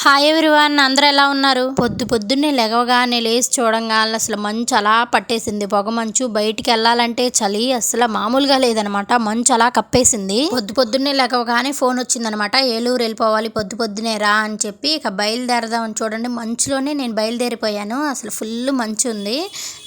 Hi everyone, అందరూ ఎలా ఉన్నారు? పొద్దున్నే లేవగానే లేచి చూడంగానే అసలు మంచు అలా పట్టేసింది. పొగ మంచు. బయటికి వెళ్ళాలంటే చలి అసలు మామూలుగా లేదనమాట. మంచు అలా కప్పేసింది. పొద్దున్నే లేవగానే ఫోన్ వచ్చిందనమాట. ఏలూరు వెళ్ళిపోవాలి, పొద్దున్నే రా అని చెప్పి. ఇక బయలుదేరదామని చూడండి, మంచులోనే నేను బయలుదేరిపోయాను. అసలు ఫుల్ మంచు ఉంది.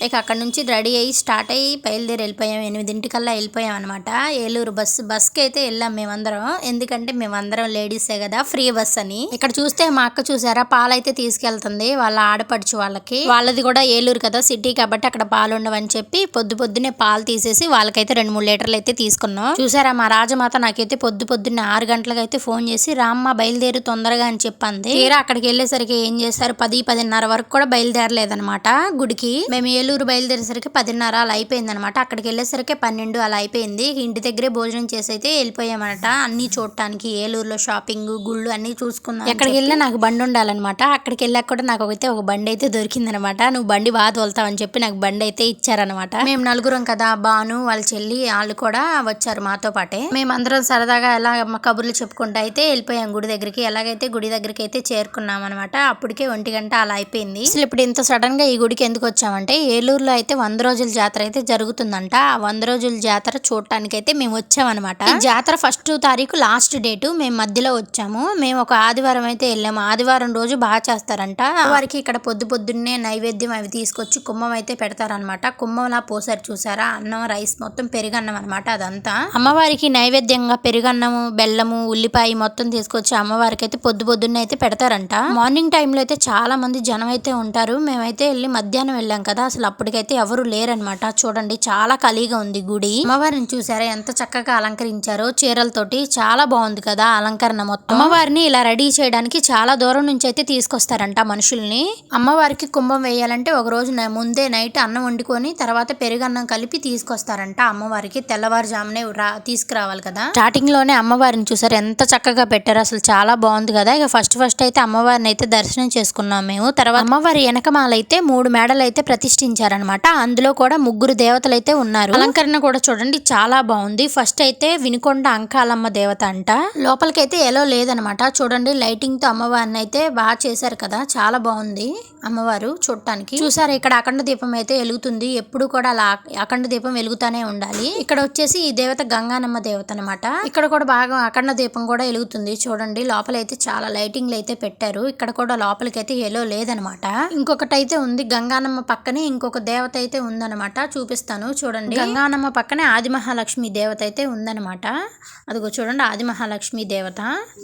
ఇక అక్కడ నుంచి రెడీ అయ్యి స్టార్ట్ అయ్యి బయలుదేరి వెళ్ళిపోయాం. 8 వెళ్ళిపోయాం అనమాట. ఏలూరు బస్కి అయితే వెళ్ళాం మేమందరం. ఎందుకంటే మేమందరం లేడీసే కదా, ఫ్రీ బస్ అని. ఇక్కడ చూస్తే మా అక్క చూసారా, పాలైతే తీసుకెళ్తుంది వాళ్ళ ఆడపడుచు వాళ్ళకి. వాళ్ళది కూడా ఏలూరు కదా, సిటీ కాబట్టి అక్కడ పాలు ఉండవని చెప్పి పొద్దున్నే పాలు తీసేసి వాళ్ళకైతే 2-3 లీటర్లు అయితే తీసుకున్నాం. చూసారా, మా రాజమాత నాకైతే పొద్దున్నే 6 గంటలకు అయితే ఫోన్ చేసి రామ్మ బయలుదేరు తొందరగా అని చెప్పింది. తీరా అక్కడికి వెళ్ళేసరికి ఏం చేశారు, 10-10:30 వరకు కూడా బయలుదేరలేదనమాట గుడికి. మేము ఏలూరు బయలుదేరేసరికి 10:30 అలా అయిపోయింది అనమాట. అక్కడికి వెళ్ళేసరికి 12 అలా అయిపోయింది. ఇంటి దగ్గరే భోజనం చేసి అయితే వెళ్ళిపోయామన్నమాట. అన్ని చూడటానికి ఏలూరులో షాపింగ్, గుళ్ళు అన్ని చూసుకున్నాం. ఎక్కడికి వెళ్ళినా నాకు బండి ఉండాలన్నమాట. అక్కడికి వెళ్ళాక కూడా నాకు అయితే ఒక బండి అయితే దొరికిందనమాట. నువ్వు బండి బాగా తోలుతావని చెప్పి నాకు బండి అయితే ఇచ్చారనమాట. మేము నలుగురం కదా, బాను వాళ్ళ చెల్లి వాళ్ళు కూడా వచ్చారు మాతో పాటే. మేమందరం సరదాగా ఎలా కబుర్లు చెప్పుకుంటూ అయితే వెళ్ళిపోయాం గుడి దగ్గరికి. ఎలాగైతే గుడి దగ్గరికి అయితే చేరుకున్నాం అనమాట. అప్పటికే 1 గంట అలా అయిపోయింది. అసలు ఇప్పుడు ఇంత సడన్ గా ఈ గుడికి ఎందుకు వచ్చామంటే, ఏలూరులో అయితే 100 రోజుల జాతర అయితే జరుగుతుందంట. ఆ 100 రోజుల జాతర చూడటానికి అయితే మేము వచ్చామన్నమాట. ఈ జాతర 1వ తారీఖు లాస్ట్ డేటు. మేము మధ్యలో వచ్చాము. మేము ఒక ఆదివారం అయితే వెళ్ళాము. ఆదివారం రోజు బాగా చేస్తారంట వారికి. ఇక్కడ పొద్దున్నే నైవేద్యం అవి తీసుకొచ్చి కుంభం అయితే పెడతారనమాట. కుంభంలా పోసారు చూసారా, అన్నం రైస్ మొత్తం పెరుగన్నం అనమాట. అదంతా అమ్మవారికి నైవేద్యంగా పెరుగన్నము, బెల్లము, ఉల్లిపాయ మొత్తం తీసుకొచ్చి అమ్మవారికి అయితే పొద్దున్నే అయితే పెడతారంట. మార్నింగ్ టైంలో అయితే చాలా మంది జనం అయితే ఉంటారు. మేమైతే వెళ్ళి మధ్యాహ్నం వెళ్ళాం కదా, అసలు అప్పటికైతే ఎవరు లేరనమాట. చూడండి, చాలా ఖాళీగా ఉంది గుడి. అమ్మవారిని చూసారా ఎంత చక్కగా అలంకరించారో చీరలతోటి. చాలా బాగుంది కదా అలంకరణ మొత్తం. అమ్మవారిని ఇలా రెడీ చేయడానికి చాలా దూరం నుంచి అయితే తీసుకొస్తారంట మనుషుల్ని. అమ్మవారికి కుంభం వేయాలంటే ఒక రోజు ముందే నైట్ అన్నం వండుకొని తర్వాత పెరుగన్నం కలిపి తీసుకొస్తారంట అమ్మవారికి. తెల్లవారుజామునే తీసుకురావాలి కదా. స్టార్టింగ్ లోనే అమ్మవారిని చూసారు ఎంత చక్కగా పెట్టారు, అసలు చాలా బాగుంది కదా. ఇక ఫస్ట్ అయితే అమ్మవారిని అయితే దర్శనం చేసుకున్నాం మేము. తర్వాత అమ్మవారి వెనకమాలైతే 3 మేడలు అయితే ప్రతిష్ఠించారనమాట. అందులో కూడా 3 దేవతలు అయితే ఉన్నారు. అలంకరణ కూడా చూడండి చాలా బాగుంది. ఫస్ట్ అయితే వినుకొండ అంకాలమ్మ దేవత అంట. లోపలికైతే ఎలా లేదనమాట. చూడండి, లైటింగ్ తో అమ్మవారిని అయితే బాగా చేశారు కదా, చాలా బాగుంది అమ్మవారు చూడటానికి. చూసారు, ఇక్కడ అఖండ దీపం అయితే వెలుగుతుంది. ఎప్పుడు కూడా అలా అఖండ దీపం వెలుగుతానే ఉండాలి. ఇక్కడ వచ్చేసి ఈ దేవత గంగానమ్మ దేవత అనమాట. ఇక్కడ కూడా బాగా అఖండ దీపం కూడా వెలుగుతుంది. చూడండి, లోపలైతే చాలా లైటింగ్లు అయితే పెట్టారు. ఇక్కడ కూడా లోపలికైతే ఎలో లేదనమాట. ఇంకొకటి అయితే ఉంది, గంగానమ్మ పక్కనే ఇంకొక దేవత అయితే ఉందనమాట. చూపిస్తాను చూడండి. గంగానమ్మ పక్కనే ఆది మహాలక్ష్మి దేవత అయితే ఉందనమాట. అదిగో చూడండి, ఆది మహాలక్ష్మి దేవత.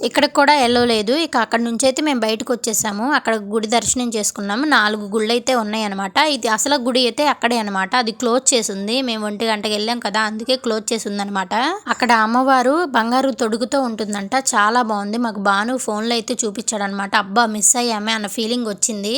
ఇక్కడ కూడా ఎల్లో లేదు. ఇక అక్కడ నుంచి అయితే మేము బయటకు వచ్చేసాము. అక్కడ గుడి దర్శనం చేసుకున్నాము. 4 గుళ్ళు అయితే ఉన్నాయి అనమాట. ఇది అసలు గుడి అయితే అక్కడే అనమాట. అది క్లోజ్ చేసింది. మేము 1 గంటకి వెళ్ళాం కదా, అందుకే క్లోజ్ చేసింది అనమాట. అక్కడ అమ్మవారు బంగారు తొడుగుతో ఉంటుందంట. చాలా బాగుంది. మాకు బాను ఫోన్లో అయితే చూపించాడు అనమాట. అబ్బా, మిస్ అయ్యామే అన్న ఫీలింగ్ వచ్చింది.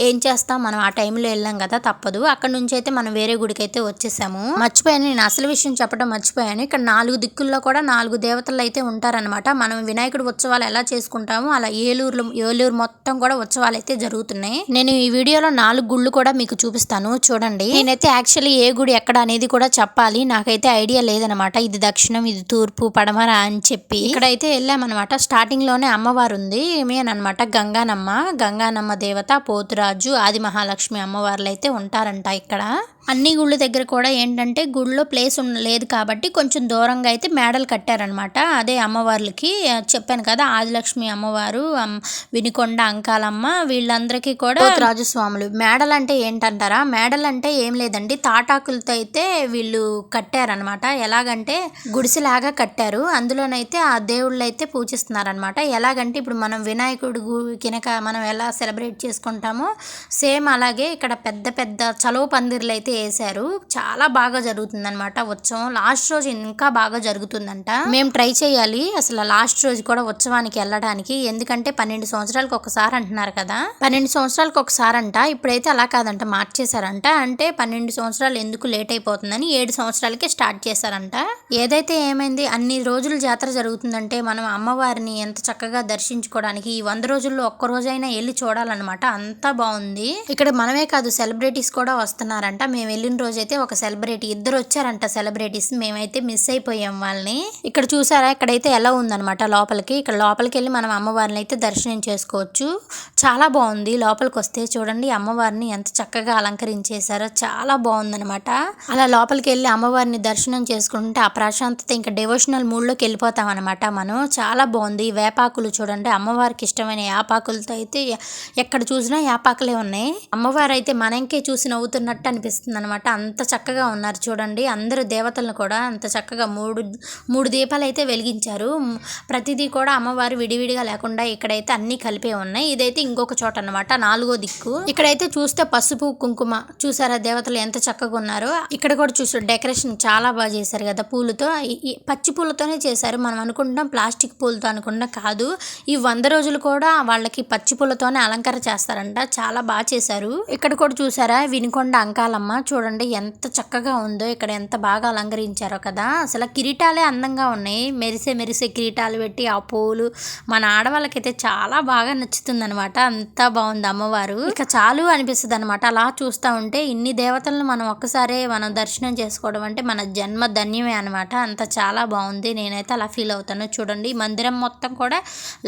ఏం చేస్తాం, మనం ఆ టైంలో వెళ్ళాం కదా, తప్పదు. అక్కడ నుంచి అయితే మనం వేరే గుడికి అయితే వచ్చేసాము. మర్చిపోయాను, నేను అసలు విషయం చెప్పడం మర్చిపోయాను. ఇక్కడ 4 దిక్కుల్లో కూడా 4 దేవతలు అయితే ఉంటారనమాట. మనం వినాయకుడి ఉత్సవాలు ఎలా చేసుకుంటామో అలా ఏలూరు మొత్తం కూడా ఉత్సవాలు అయితే జరుగుతున్నాయి. నేను ఈ వీడియోలో 4 గుళ్ళు కూడా మీకు చూపిస్తాను చూడండి. నేనైతే యాక్చువల్లీ ఏ గుడి ఎక్కడ అనేది కూడా చెప్పాలి, నాకైతే ఐడియా లేదనమాట. ఇది దక్షిణం, ఇది తూర్పు, పడమర అని చెప్పి ఇక్కడైతే వెళ్ళామన్నమాట. స్టార్టింగ్ లోనే అమ్మవారు ఉంది ఏమేనమాట, గంగానమ్మ దేవత, పోతురాజు, ఆది మహాలక్ష్మి అమ్మవార్లు అయితే ఉంటారంట ఇక్కడ. అన్ని గుళ్ళ దగ్గర కూడా ఏంటంటే గుళ్ళో ప్లేస్ లేదు కాబట్టి కొంచెం దూరంగా అయితే మేడలు కట్టారనమాట. అదే అమ్మవార్లకి చెప్పాను కదా, ఆదిలక్ష్మి అమ్మవారు, వినుకొండ అంకాలమ్మ, వీళ్ళందరికీ కూడా రాజస్వాములు. మేడలు అంటే ఏంటంటారా, మేడలు అంటే ఏం లేదండి, తాటాకులతో అయితే వీళ్ళు కట్టారనమాట. ఎలాగంటే గుడిసెలాగా కట్టారు. అందులోనైతే ఆ దేవుళ్ళు అయితే పూజిస్తున్నారనమాట. ఎలాగంటే ఇప్పుడు మనం వినాయకుడు కినక మనం ఎలా సెలబ్రేట్ చేసుకుంటామో సేమ్ అలాగే ఇక్కడ పెద్ద చలువ పందిర్లు అయితే వేశారు. చాలా బాగా జరుగుతుంది అనమాట ఉత్సవం. లాస్ట్ రోజు ఇంకా బాగా జరుగుతుందంట. మేము ట్రై చేయాలి అసలు లాస్ట్ రోజు కూడా ఉత్సవానికి వెళ్ళడానికి. ఎందుకంటే 12 సంవత్సరాలకు ఒకసారి అంటున్నారు కదా, 12 సంవత్సరాలకు ఒకసారి అంట. ఇప్పుడైతే అలా కాదంట, మార్చేశారంట. అంటే 12 సంవత్సరాలు ఎందుకు లేట్ అయిపోతుందని 7 సంవత్సరాలకే స్టార్ట్ చేశారంట. ఏదైతే ఏమైంది, అన్ని రోజులు జాతర జరుగుతుందంటే మనం అమ్మవారిని ఎంత చక్కగా దర్శించుకోవడానికి ఈ 100 రోజుల్లో ఒక్క రోజైనా వెళ్ళి చూడాలన్నమాట. అంతా బాగుంది. ఇక్కడ మనమే కాదు, సెలబ్రిటీస్ కూడా వస్తున్నారంట. మేము వెళ్ళిన రోజైతే ఒక సెలబ్రిటీ, 2 వచ్చారంట సెలబ్రిటీస్. మేమైతే మిస్ అయిపోయాం వాళ్ళని. ఇక్కడ చూసారా, ఇక్కడైతే ఎలా ఉందనమాట లోపలికి. ఇక్కడ లోపలికి వెళ్ళి మనం అమ్మవారిని అయితే దర్శనం చేసుకోవచ్చు. చాలా బాగుంది. లోపలికి వస్తే చూడండి అమ్మవారిని ఎంత చక్కగా అలంకరించేశారో, చాలా బాగుందనమాట. అలా లోపలికి వెళ్ళి అమ్మవారిని దర్శనం చేసుకుంటే ఆ ప్రశాంతత ఇంకా డివోషనల్ మూడ్లోకి వెళ్ళిపోతాం అనమాట మనం. చాలా బాగుంది. వేపాకులు చూడండి, అమ్మవారికి ఇష్టమైన యాపాకులతో అయితే ఎక్కడ చూసినా యాపాకులే ఉన్నాయి. అమ్మవారు అయితే మనకే చూసి నవ్వుతున్నట్టు అనిపిస్తుంది అనమాట. అంత చక్కగా ఉన్నారు చూడండి. అందరు దేవతలను కూడా అంత చక్కగా మూడు దీపాలు అయితే వెలిగించారు. ప్రతిదీ కూడా అమ్మవారు విడివిడిగా లేకుండా ఇక్కడైతే అన్ని కలిపే ఉన్నాయి. ఇదైతే ఇంకొక చోట అన్నమాట, 4వ దిక్కు. ఇక్కడైతే చూస్తే పసుపు కుంకుమ చూసారా దేవతలు ఎంత చక్కగా ఉన్నారో. ఇక్కడ కూడా చూసారు డెకరేషన్ చాలా బాగా చేశారు కదా, పూలతో. పచ్చి పూలతోనే చేశారు. మనం అనుకుంటాం ప్లాస్టిక్ పూలతో అనుకుంటాం, కాదు. ఈ 100 రోజులు కూడా వాళ్ళకి పచ్చి పూలతోనే అలంకరణ చేస్తారంట. చాలా బాగా చేశారు. ఇక్కడ కూడా చూసారా వినుకొండ అంకాలమ్మ చూడండి ఎంత చక్కగా ఉందో. ఇక్కడ ఎంత బాగా అలంకరించారో కదా. అసలు కిరీటాలే అందంగా ఉన్నాయి. మెరిసే కిరీటాలు పెట్టి ఆ పూలు మన ఆడవాళ్ళకైతే చాలా బాగా నచ్చుతుంది అనమాట. అంతా బాగుంది అమ్మవారు. ఇక చాలు అనిపిస్తుంది అనమాట. అలా చూస్తూ ఉంటే ఇన్ని దేవతలను మనం ఒక్కసారే మనం దర్శనం చేసుకోవడం అంటే మన జన్మ ధన్యమే అనమాట. అంత చాలా బాగుంది. నేనైతే అలా ఫీల్ అవుతాను. చూడండి మందిరం మొత్తం కూడా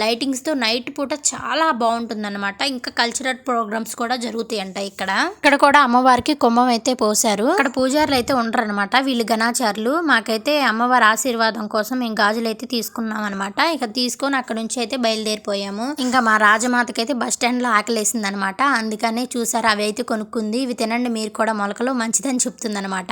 లైటింగ్స్తో నైట్ పూట చాలా బాగుంటుంది అనమాట. ఇంకా కల్చరల్ ప్రోగ్రామ్స్ కూడా జరుగుతాయి అంట ఇక్కడ కూడా అమ్మవారికి కుంభం అయితే పోసారు. ఇక్కడ పూజారులు అయితే ఉండరు అనమాట, వీళ్ళు గణాచారులు. మాకైతే అమ్మవారి ఆశీర్వాదం కోసం మేము గాజులు అయితే తీసుకున్నాం అనమాట. ఇక తీసుకొని అక్కడ నుంచి అయితే బయలుదేరిపోయాము. ఇంకా మా రాజమాతకి అయితే బస్ స్టాండ్ లో ఆకలేసింది అనమాట. అందుకనే చూసారు అవి అయితే కొనుక్కుంది. ఇవి తినండి మీరు కూడా, మొలకలు మంచిదని చెప్తుంది అనమాట.